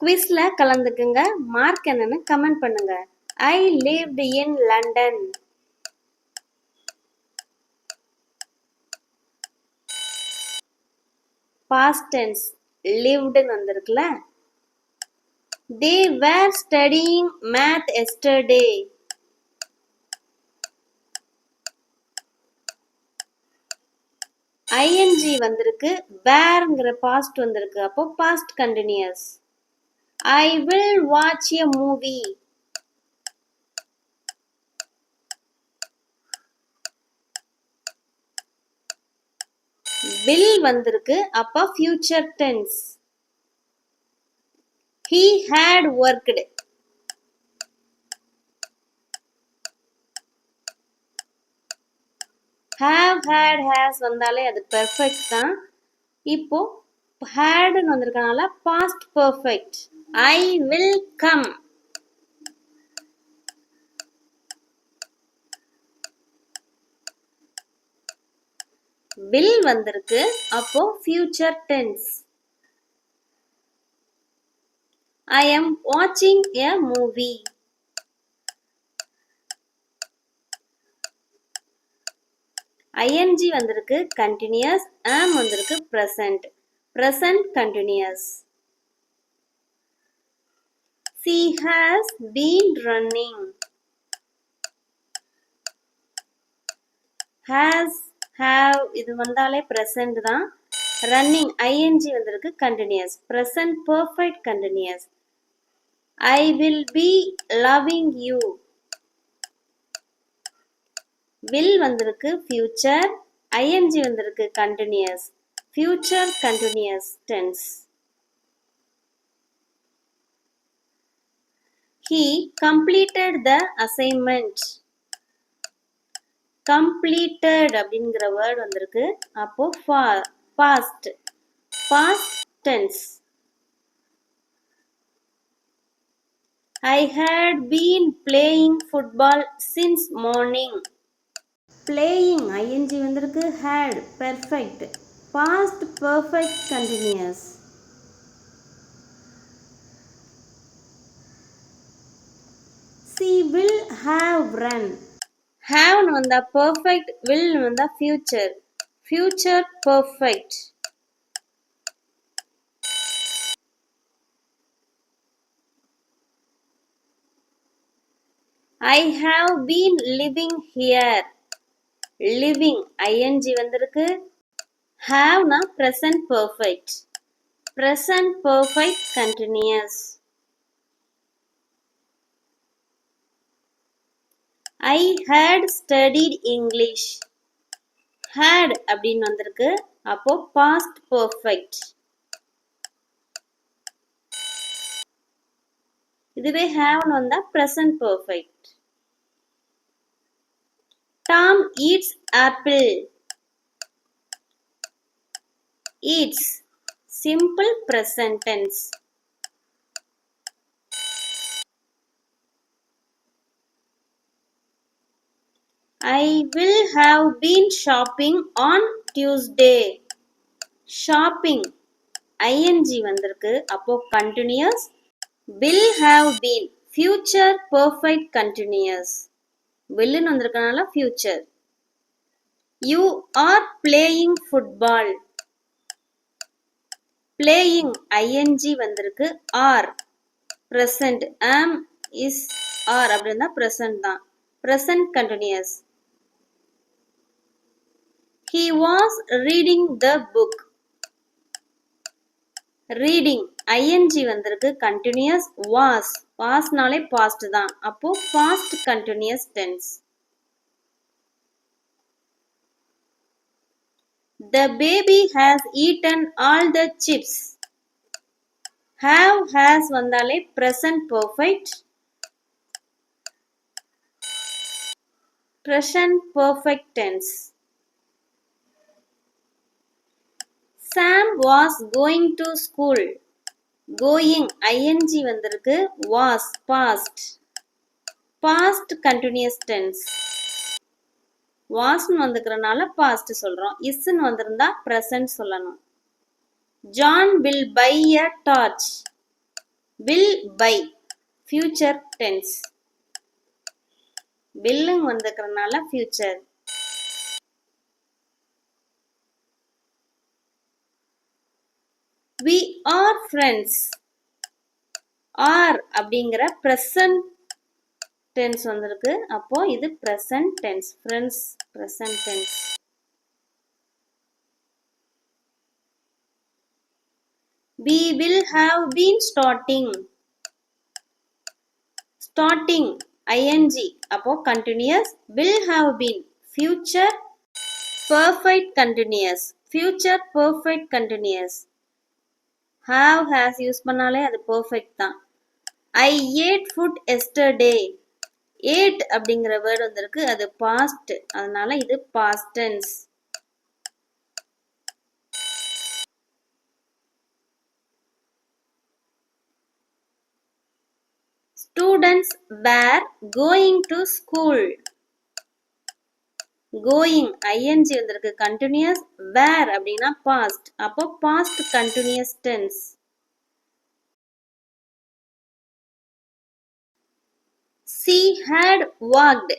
குவிஸ்ல கலந்துக்குங்க. Mark என்னன்னு comment பண்ணுங்க. I lived in London. Past tense livedன்னு வந்திருக்குல்ல. They were studying math yesterday. ing வந்திருக்கு, வேர்ங்கிற past வந்திருக்கு, அப்போ past continuous. I will watch a movie. will வந்திருக்கு, அப்போ future tense. He had worked. have had has வந்தாலே அது perfect தான். இப்போ had வந்திருக்கனால past perfect. I will come. will வந்திருக்கு, அப்போ future tense. I am watching a movie. ing வந்திருக்கு continuous, am வந்திருக்கு present. Present continuous. She has been running. Has, have இது வந்தாலே present தான். Running ing வந்திருக்கு continuous. Present perfect continuous. I will be loving you. will வந்திருக்கு future, ing வந்திருக்கு continuous. Future continuous tense. He completed the assignment. completed அப்படிங்கிற word வந்திருக்கு, அப்போ past. Past tense. I had been playing football since morning. Playing ing வந்திருக்கு, had perfect. Past perfect continuous. She will have run. have வந்தா perfect, will வந்தா future. Future perfect. I have been living here. living ing வந்திருக்கு, have na present perfect. Present perfect continuous. I had studied English. had அப்படின்னு வந்திருக்கு, அப்போ past perfect. இதுவே have வந்தா present perfect. Tom eats apple. eats simple present tense. I will have been shopping on Tuesday. shopping ing வந்திருக்கு, அப்போ continuous. will have been future perfect continuous. will ன்னு வந்திருக்கனால future. You are playing football. playing ing வந்திருக்கு, are present. am is are அப்படின்னா present தான். Present continuous. He was reading the book. reading ing வந்திருக்கு continuous, was wasனாலே past தான், அப்போ past continuous tense. The baby has eaten all the chips. have has வந்தாலே present perfect. Present perfect tense. Sam was going to school. going ing வந்திருக்கு, was past. Past continuous tense. was வந்துக்கிறனால past சொல்றோம். is வந்திருந்தா present சொல்லணும். John will buy a torch. will buy future tense. Willing வந்திருக்கிறதுனால future. We are friends. Are அப்படிங்கிற present tense வந்திருக்கு. அப்போ இது present tense. Friends present tense. We will have been starting. Starting ing அப்போ continuous. Will have been future perfect continuous. Future perfect continuous. Have has use பண்ணாலே அது perfect தான். I ate food yesterday. Ate அப்படிங்கிற word வந்திருக்கு, அது past, அதனால இது past tense. Students were going to school. Going ing வந்திருக்கு continuous. Were அப்படின்னா past, அப்போ past continuous tense. She had walked.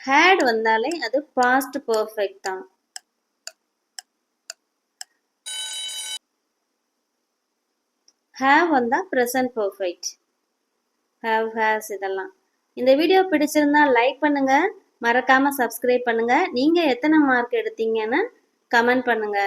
Had வந்தாலே அது past perfect தான். Have வந்தா present perfect. Have, has இதெல்லாம். இந்த வீடியோ பிடிச்சிருந்தா லைக் பண்ணுங்க, மறக்காம சப்ஸ்கிரைப் பண்ணுங்க. நீங்க எத்தனை மார்க் எடுத்தீங்கன்னு கமெண்ட் பண்ணுங்க.